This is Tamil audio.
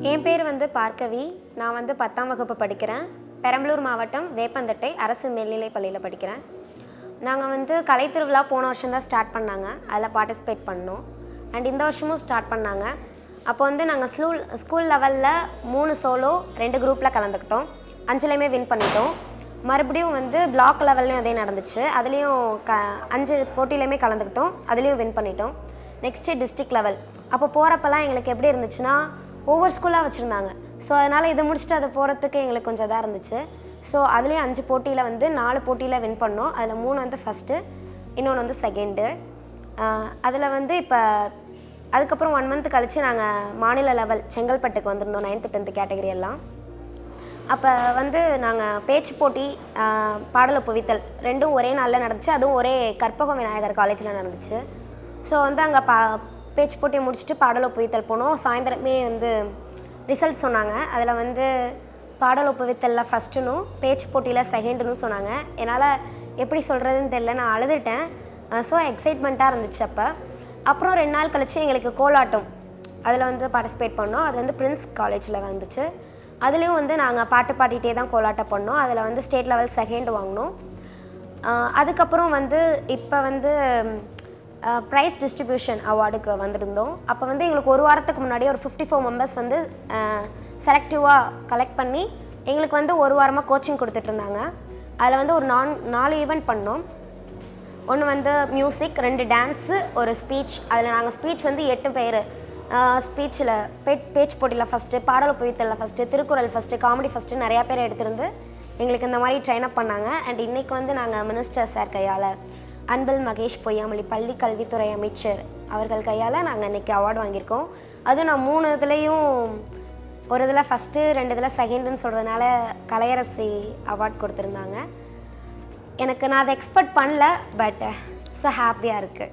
என் பேர் வந்து பார்க்கவி. நான் வந்து 10ஆம் வகுப்பு படிக்கிறேன். பெரம்பலூர் மாவட்டம் வேப்பந்தட்டை அரசு மேல்நிலைப் பள்ளியில் படிக்கிறேன். நாங்கள் வந்து கலை திருவிழா போன வருஷம் தான் ஸ்டார்ட் பண்ணாங்க. அதில் பார்ட்டிசிபேட் பண்ணோம். அண்ட் இந்த வருஷமும் ஸ்டார்ட் பண்ணாங்க. அப்போ வந்து நாங்கள் ஸ்கூல் லெவலில் 3 சோலோ 2 குரூப்பில் கலந்துக்கிட்டோம். 5லையுமே வின் பண்ணிட்டோம். மறுபடியும் வந்து பிளாக் லெவல்லையும் அதே நடந்துச்சு. அதுலேயும் 5 போட்டியிலையுமே கலந்துக்கிட்டோம். அதுலேயும் வின் பண்ணிட்டோம். Next district level. அப்போ போகிறப்பெல்லாம் எங்களுக்கு எப்படி இருந்துச்சுன்னா, ஒவ்வொரு ஸ்கூலாக வச்சுருந்தாங்க. ஸோ அதனால் இதை முடிச்சுட்டு அதை போகிறதுக்கு எங்களுக்கு கொஞ்சம் இதாக இருந்துச்சு. ஸோ அதுலேயும் 5 போட்டியில் வந்து 4 போட்டியில் வின் பண்ணோம். அதில் 3 வந்து ஃபஸ்ட்டு, இன்னொன்று வந்து செகண்டு. அதில் வந்து இப்போ அதுக்கப்புறம் 1 மந்த் கழித்து நாங்கள் மாநில லெவல் செங்கல்பட்டுக்கு வந்திருந்தோம். 9th 10th கேட்டகரி எல்லாம். அப்போ வந்து நாங்கள் பேச்சு போட்டி, பாடல் ஒப்புவித்தல் 2ம் ஒரே நாளில் நடந்துச்சு. அதுவும் ஒரே கற்பகம் விநாயகர் காலேஜில் நடந்துச்சு. ஸோ வந்து அங்கே பேச்சு போட்டியை முடிச்சுட்டு பாடல் ஒப்புவித்தல் போனோம். சாயந்தரமே வந்து ரிசல்ட் சொன்னாங்க. அதில் வந்து பாடல் ஒப்புவித்தலில் ஃபஸ்ட்டுனும் பேச்சு போட்டியில் செகண்டுன்னு சொன்னாங்க. என்னால் எப்படி சொல்கிறதுன்னு தெரியல, நான் அழுதுட்டேன். ஸோ எக்ஸைட்மெண்ட்டாக இருந்துச்சு. அப்புறம் 2 நாள் கழித்து எங்களுக்கு கோலாட்டம் அதில் வந்து பார்ட்டிசிபேட் பண்ணோம். அது வந்து பிரின்ஸ் காலேஜில் வந்துச்சு. அதுலேயும் வந்து நாங்கள் பாட்டு பாடிட்டே தான் கோலாட்டம் பண்ணோம். அதில் வந்து ஸ்டேட் லெவல் செகண்ட் வாங்கினோம். அதுக்கப்புறம் வந்து இப்போ வந்து ப்ரைஸ் டிஸ்ட்ரிபியூஷன் அவார்டுக்கு வந்திருந்தோம். அப்போ வந்து எங்களுக்கு ஒரு வாரத்துக்கு முன்னாடியே ஒரு 54 மெம்பர்ஸ் வந்து செலக்டிவாக கலெக்ட் பண்ணி எங்களுக்கு வந்து ஒரு வாரமாக கோச்சிங் கொடுத்துட்ருந்தாங்க. அதில் வந்து ஒரு 4 ஈவெண்ட் பண்ணோம். ஒன்று வந்து மியூசிக், 2 டான்ஸு, ஒரு ஸ்பீச். அதில் நாங்கள் ஸ்பீச் வந்து 8 பேர் ஸ்பீச்சில் பேச்சு போட்டியில் ஃபஸ்ட்டு, பாடல் ஒப்புவித்தலில் first, Thirukkural first, comedy first நிறையா பேர் எடுத்திருந்து எங்களுக்கு இந்த மாதிரி ட்ரெயினப் பண்ணாங்க. அண்ட் இன்றைக்கி வந்து நாங்கள் மினிஸ்டர் சார் கையால், அன்பில் மகேஷ் பொய்யாமொழி பள்ளி கல்வித்துறை அமைச்சர் அவர்கள் கையால் நாங்கள் இன்றைக்கி அவார்டு வாங்கியிருக்கோம். அதுவும் நான் 3 இதுலேயும், ஒரு இதில் ஃபஸ்ட்டு, 2 இதில் செகண்டுன்னு சொல்கிறதுனால கலையரசி அவார்ட் கொடுத்துருந்தாங்க. நான் அதை எக்ஸ்பெக்ட் பண்ணல. பட் ஸோ ஹாப்பியாக இருக்குது.